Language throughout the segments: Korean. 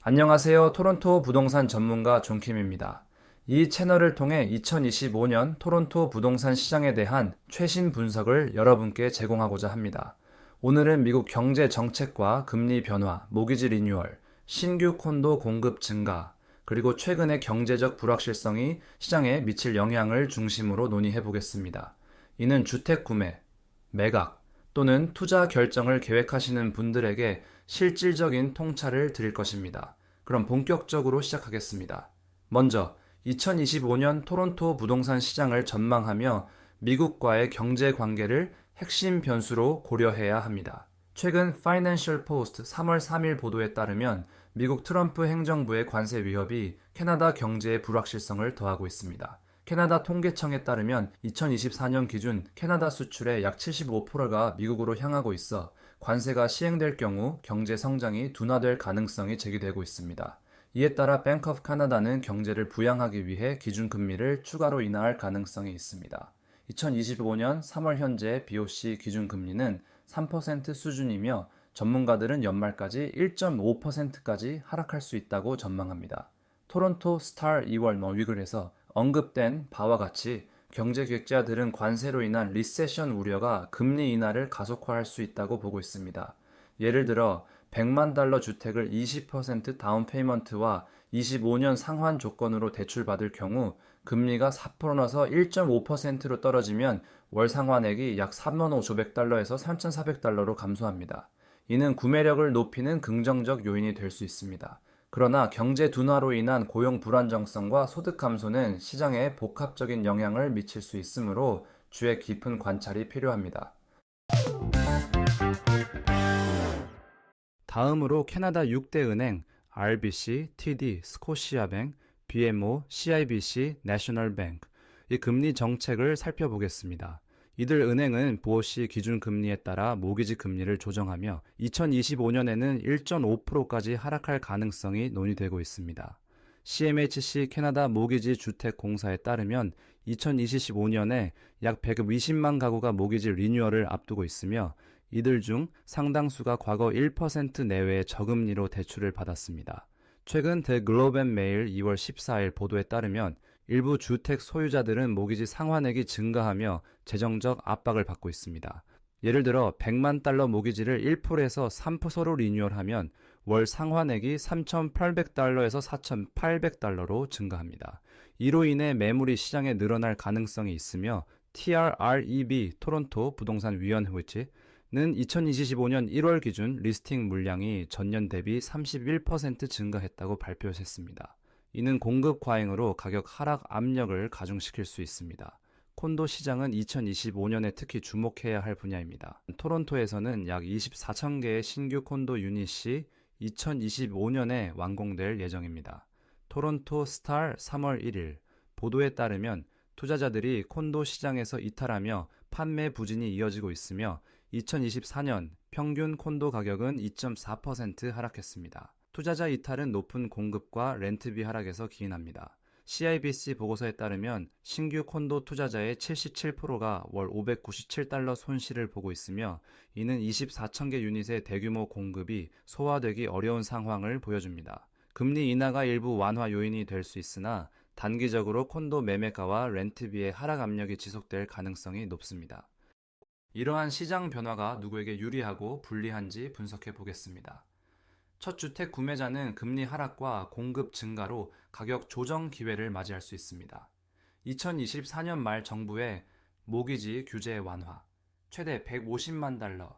안녕하세요. 토론토 부동산 전문가 존킴입니다. 이 채널을 통해 2025년 토론토 부동산 시장에 대한 최신 분석을 여러분께 제공하고자 합니다. 오늘은 미국 경제 정책과 금리 변화, 모기지 리뉴얼, 신규 콘도 공급 증가, 그리고 최근의 경제적 불확실성이 시장에 미칠 영향을 중심으로 논의해 보겠습니다. 이는 주택 구매, 매각 또는 투자 결정을 계획하시는 분들에게 실질적인 통찰을 드릴 것입니다. 그럼 본격적으로 시작하겠습니다. 먼저 2025년 토론토 부동산 시장을 전망하며 미국과의 경제 관계를 핵심 변수로 고려해야 합니다. 최근 Financial Post 3월 3일 보도에 따르면 미국 트럼프 행정부의 관세 위협이 캐나다 경제의 불확실성을 더하고 있습니다. 캐나다 통계청에 따르면 2024년 기준 캐나다 수출의 약 75%가 미국으로 향하고 있어 관세가 시행될 경우 경제 성장이 둔화될 가능성이 제기되고 있습니다. 이에 따라 뱅크 오브 캐나다는 경제를 부양하기 위해 기준금리를 추가로 인하할 가능성이 있습니다. 2025년 3월 현재 BOC 기준금리는 3% 수준이며 전문가들은 연말까지 1.5%까지 하락할 수 있다고 전망합니다. 토론토 스타 2월 위글에서 언급된 바와 같이 경제학자들은 관세로 인한 리세션 우려가 금리 인하를 가속화할 수 있다고 보고 있습니다. 예를 들어 100만 달러 주택을 20% 다운 페이먼트와 25년 상환 조건으로 대출받을 경우 금리가 4%나서 1.5%로 떨어지면 월 상환액이 약 35,500달러에서 3,400달러로 감소합니다. 이는 구매력을 높이는 긍정적 요인이 될 수 있습니다. 그러나 경제 둔화로 인한 고용 불안정성과 소득 감소는 시장에 복합적인 영향을 미칠 수 있으므로 주의 깊은 관찰이 필요합니다. 다음으로 캐나다 6대 은행 RBC, TD, 스코시아뱅크, BMO, CIBC, 내셔널뱅크 이 금리 정책을 살펴보겠습니다. 이들 은행은 보호시 기준금리에 따라 모기지 금리를 조정하며 2025년에는 1.5%까지 하락할 가능성이 논의되고 있습니다. CMHC 캐나다 모기지 주택공사에 따르면 2025년에 약 120만 가구가 모기지 리뉴얼을 앞두고 있으며 이들 중 상당수가 과거 1% 내외의 저금리로 대출을 받았습니다. 최근 더 글로브 앤 메일 2월 14일 보도에 따르면 일부 주택 소유자들은 모기지 상환액이 증가하며 재정적 압박을 받고 있습니다. 예를 들어 100만 달러 모기지를 1%에서 3%로 리뉴얼하면 월 상환액이 3,800달러에서 4,800달러로 증가합니다. 이로 인해 매물이 시장에 늘어날 가능성이 있으며 TRREB 토론토 부동산 위원회는 2025년 1월 기준 리스팅 물량이 전년 대비 31% 증가했다고 발표했습니다. 이는 공급 과잉으로 가격 하락 압력을 가중시킬 수 있습니다. 콘도 시장은 2025년에 특히 주목해야 할 분야입니다. 토론토에서는 약 24천 개의 신규 콘도 유닛이 2025년에 완공될 예정입니다. 토론토 스타 3월 1일 보도에 따르면 투자자들이 콘도 시장에서 이탈하며 판매 부진이 이어지고 있으며 2024년 평균 콘도 가격은 2.4% 하락했습니다. 투자자 이탈은 높은 공급과 렌트비 하락에서 기인합니다. CIBC 보고서에 따르면 신규 콘도 투자자의 77%가 월 597달러 손실을 보고 있으며 이는 24천 개 유닛의 대규모 공급이 소화되기 어려운 상황을 보여줍니다. 금리 인하가 일부 완화 요인이 될 수 있으나 단기적으로 콘도 매매가와 렌트비의 하락 압력이 지속될 가능성이 높습니다. 이러한 시장 변화가 누구에게 유리하고 불리한지 분석해 보겠습니다. 첫 주택 구매자는 금리 하락과 공급 증가로 가격 조정 기회를 맞이할 수 있습니다. 2024년 말 정부의 모기지 규제 완화, 최대 150만 달러,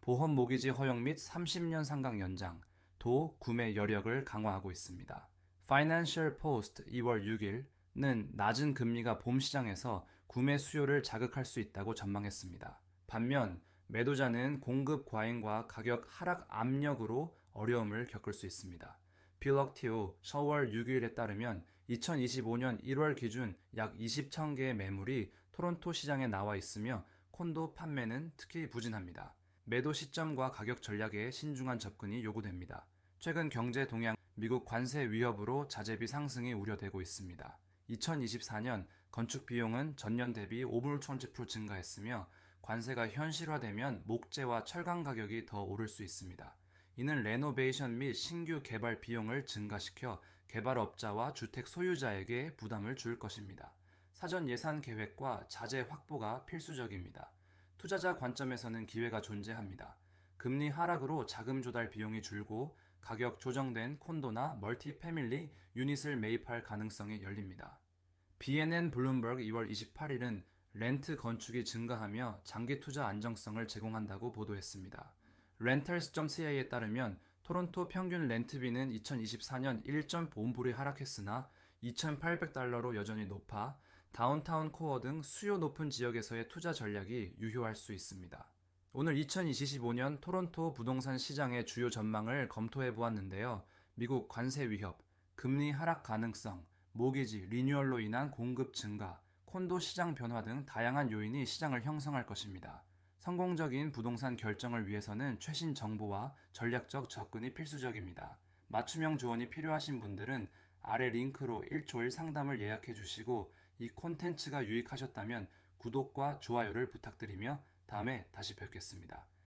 보험 모기지 허용 및 30년 상각 연장, 도 구매 여력을 강화하고 있습니다. Financial Post 2월 6일은 낮은 금리가 봄 시장에서 구매 수요를 자극할 수 있다고 전망했습니다. 반면 매도자는 공급 과잉과 가격 하락 압력으로 어려움을 겪을 수 있습니다. 필럭티오 10월 6일에 따르면 2025년 1월 기준 약 20천 개의 매물이 토론토 시장에 나와 있으며 콘도 판매는 특히 부진합니다. 매도 시점과 가격 전략에 신중한 접근이 요구됩니다. 최근 경제 동향, 미국 관세 위협으로 자재비 상승이 우려되고 있습니다. 2024년 건축 비용은 전년 대비 5불 10% 증가했으며 관세가 현실화되면 목재와 철강 가격이 더 오를 수 있습니다. 이는 레노베이션 및 신규 개발 비용을 증가시켜 개발업자와 주택 소유자에게 부담을 줄 것입니다. 사전 예산 계획과 자재 확보가 필수적입니다. 투자자 관점에서는 기회가 존재합니다. 금리 하락으로 자금 조달 비용이 줄고 가격 조정된 콘도나 멀티 패밀리 유닛을 매입할 가능성이 열립니다. BNN 블룸버그 2월 28일은 렌트 건축이 증가하며 장기 투자 안정성을 제공한다고 보도했습니다. Rentals.ca에 따르면 토론토 평균 렌트비는 2024년 1.5불이 하락했으나 2,800달러로 여전히 높아 다운타운 코어 등 수요 높은 지역에서의 투자 전략이 유효할 수 있습니다. 오늘 2025년 토론토 부동산 시장의 주요 전망을 검토해 보았는데요. 미국 관세 위협, 금리 하락 가능성, 모기지, 리뉴얼로 인한 공급 증가, 콘도 시장 변화 등 다양한 요인이 시장을 형성할 것입니다. 성공적인 부동산 결정을 위해서는 최신 정보와 전략적 접근이 필수적입니다. 맞춤형 조언이 필요하신 분들은 아래 링크로 1초1 상담을 예약해 주시고 이 콘텐츠가 유익하셨다면 구독과 좋아요를 부탁드리며 다음에 다시 뵙겠습니다.